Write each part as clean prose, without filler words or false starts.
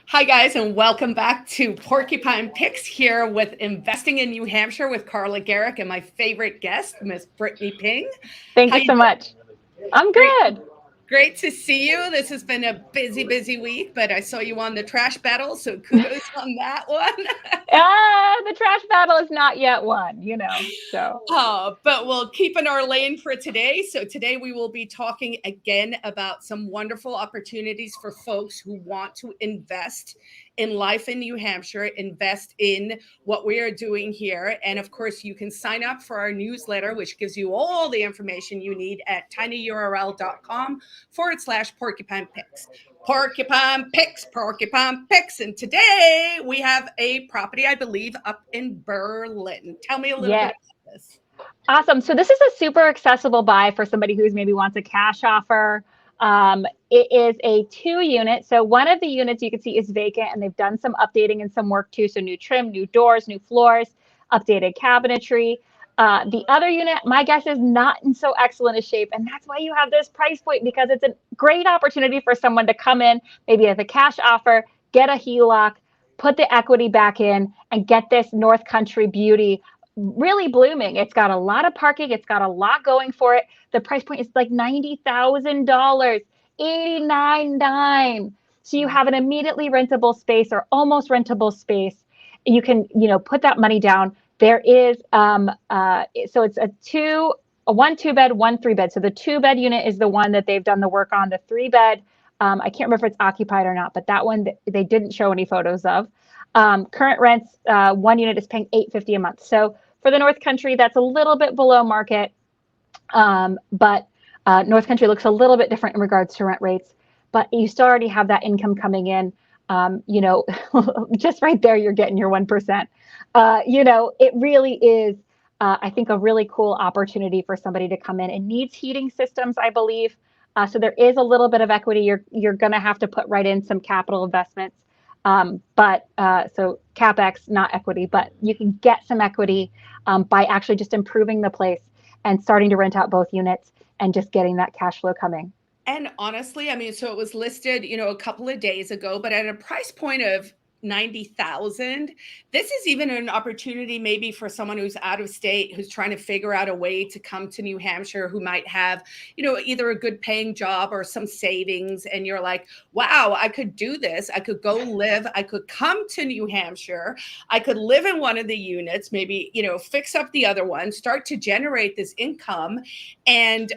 Hi, guys, and welcome back to Porcupine Picks here with Investing in New Hampshire with Carla Garrick and my favorite guest, Miss Brittany Ping. Thank How you you so doing? much. I'm Great, good. great to see you. This has been a busy week, but I saw you on the trash battle, so kudos on that one. The trash battle is not yet won. So But we'll keep in our lane for today. So today we will be talking again about some wonderful opportunities for folks who want to invest in life in New Hampshire, invest in what we are doing here. And of course, you can sign up for our newsletter, which gives you all the information you need at tinyurl.com/porcupine picks. Porcupine picks. And today we have a property, I believe, up in Berlin. Tell me a little bit yes, about this. awesome. So this is a super accessible buy for somebody who's maybe wants a cash offer. It is a 2-unit. So one of the units you can see is vacant, and they've done some updating and some work too. So new trim, new doors, new floors, updated cabinetry. The other unit, my guess is not in so excellent a shape, and that's why you have this price point, because it's a great opportunity for someone to come in, maybe with a cash offer, get a HELOC, put the equity back in, and get this North Country beauty really blooming. It's got a lot of parking. It's got a lot going for it. The price point is like $90,000, 89.9. So you have an immediately rentable space or almost rentable space. You can, put that money down. There is, so it's a 1 2-bed, 1 3-bed. So the 2-bed unit is the one that they've done the work on. The 3-bed, I can't remember if it's occupied or not, but that one they didn't show any photos of. Current rents, one unit is paying $850 a month. So for the North Country, that's a little bit below market, but North Country looks a little bit different in regards to rent rates. But you still already have that income coming in. Just right there, you're getting your 1%. It really is, I think, a really cool opportunity for somebody to come in. It needs heating systems, I believe. So there is a little bit of equity. You're going to have to put right in some capital investments. So CapEx, not equity, but you can get some equity by actually just improving the place and starting to rent out both units and just getting that cash flow coming. And honestly, I mean, so it was listed, a couple of days ago, but at a price point of 90,000, this is even an opportunity maybe for someone who's out of state, who's trying to figure out a way to come to New Hampshire, who might have, either a good paying job or some savings. And you're like, wow, I could do this. I could go live. I could come to New Hampshire. I could live in one of the units, maybe, fix up the other one, start to generate this income and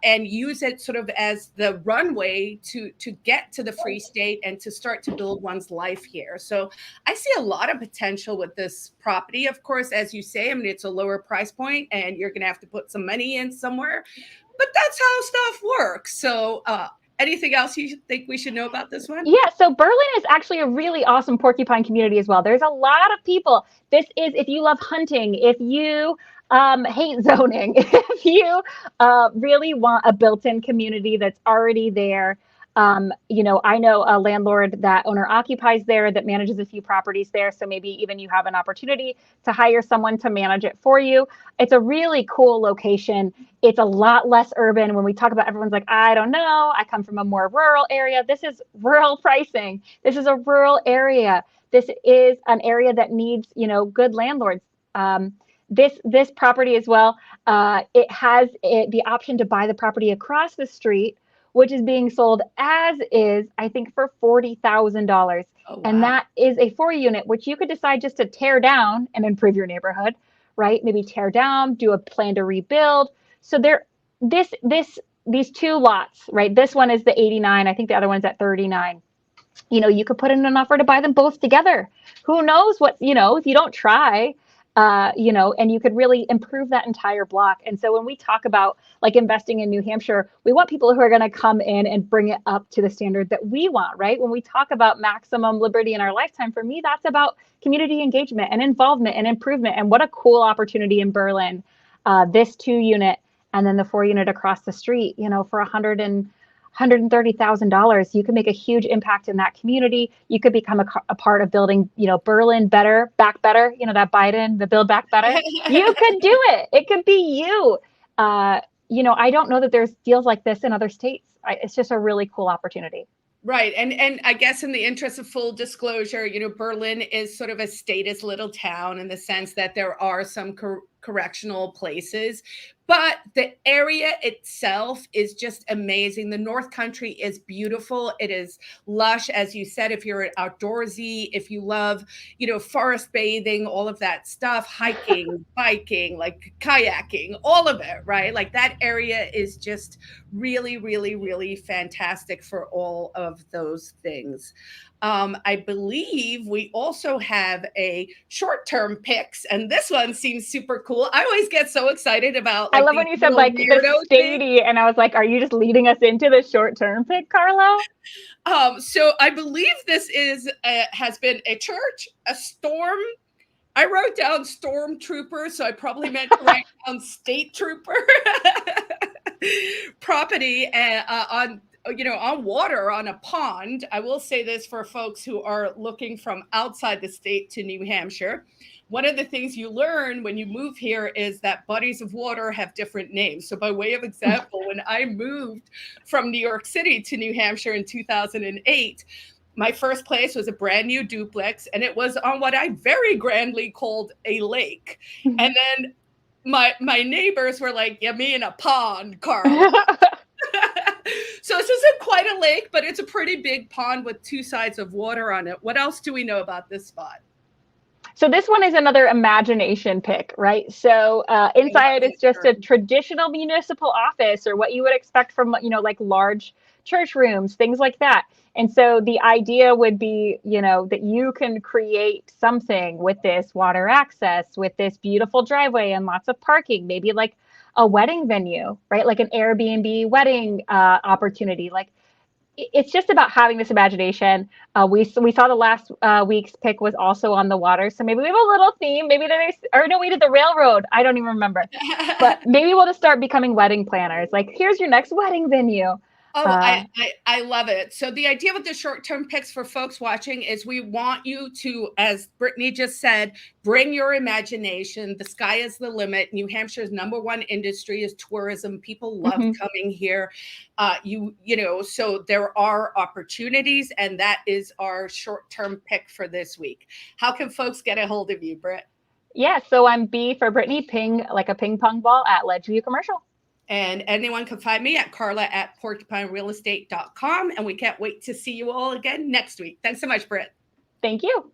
use it sort of as the runway to get to the Free State and to start to build one's life here. So I see a lot of potential with this property. Of course, as you say, I mean, it's a lower price point and you're going to have to put some money in somewhere, but that's how stuff works. So anything else you think we should know about this one? Yeah, so Berlin is actually a really awesome porcupine community as well. There's a lot of people. This is, if you love hunting, if you hate zoning, if you really want a built-in community that's already there. I know a landlord that owner occupies there, that manages a few properties there. So maybe even you have an opportunity to hire someone to manage it for you. It's a really cool location. It's a lot less urban. When we talk about, everyone's like, I don't know, I come from a more rural area. This is rural pricing. This is a rural area. This is an area that needs, good landlords. This property as well, it has the option to buy the property across the street, which is being sold as is, I think, for $40,000. Oh, And wow. that is a 4-unit, which you could decide just to tear down and improve your neighborhood, right? Maybe tear down, do a plan to rebuild. So these two lots, right? This one is the 89. I think the other one's at 39. You could put in an offer to buy them both together. Who knows what, if you don't try, and you could really improve that entire block. And so when we talk about like investing in New Hampshire, we want people who are going to come in and bring it up to the standard that we want, right? When we talk about maximum liberty in our lifetime, for me, that's about community engagement and involvement and improvement. And what a cool opportunity in Berlin, this 2-unit and then the 4-unit across the street, for $130,000, you can make a huge impact in that community. You could become a part of building, Berlin better, back better, that Biden, the build back better. You could do it. It could be you. I don't know that there's deals like this in other states. It's just a really cool opportunity. Right. And I guess in the interest of full disclosure, Berlin is sort of a status little town in the sense that there are some correctional places, but the area itself is just amazing. The North Country is beautiful. It is lush, as you said, if you're outdoorsy, if you love, forest bathing, all of that stuff, hiking, biking, like kayaking, all of it, right? Like that area is just really, really, really fantastic for all of those things. I believe we also have a short-term picks, and this one seems super cool. I always get so excited about I like love these when you said little like the weirdo things. statey, and I was like, are you just leading us into the short-term pick, Carla? So I believe this is has been a church, a storm. I wrote down stormtrooper, so I probably meant to write down state trooper property on water on a pond. I will say this for folks who are looking from outside the state to New Hampshire. One of the things you learn when you move here is that bodies of water have different names. So, by way of example, when I moved from New York City to New Hampshire in 2008, my first place was a brand new duplex, and it was on what I very grandly called a lake. And then my neighbors were like, "You mean a pond, Carla?" So this isn't quite a lake, but it's a pretty big pond with two sides of water on it. What else do we know about this spot? So this one is another imagination pick, right? So I love inside it's that just a term. traditional municipal office, or what you would expect from, like large church rooms, things like that. And so the idea would be, that you can create something with this water access, with this beautiful driveway and lots of parking, maybe like a wedding venue, right? Like an Airbnb wedding opportunity. Like it's just about having this imagination. We saw the last week's pick was also on the water, so maybe we have a little theme. Maybe or no, we did the railroad. I don't even remember, but maybe we'll just start becoming wedding planners. Like, here's your next wedding venue. Oh, I love it. So the idea with the short-term picks for folks watching is we want you to, as Brittany just said, bring your imagination. The sky is the limit. New Hampshire's number one industry is tourism. People love Mhm. coming here. So there are opportunities, and that is our short-term pick for this week. How can folks get a hold of you, Britt? Yeah, so I'm B for Brittany, ping like a ping pong ball at Ledgeview Commercial. And anyone can find me at Carla at porcupinerealestate.com. And we can't wait to see you all again next week. Thanks so much, Britt. Thank you.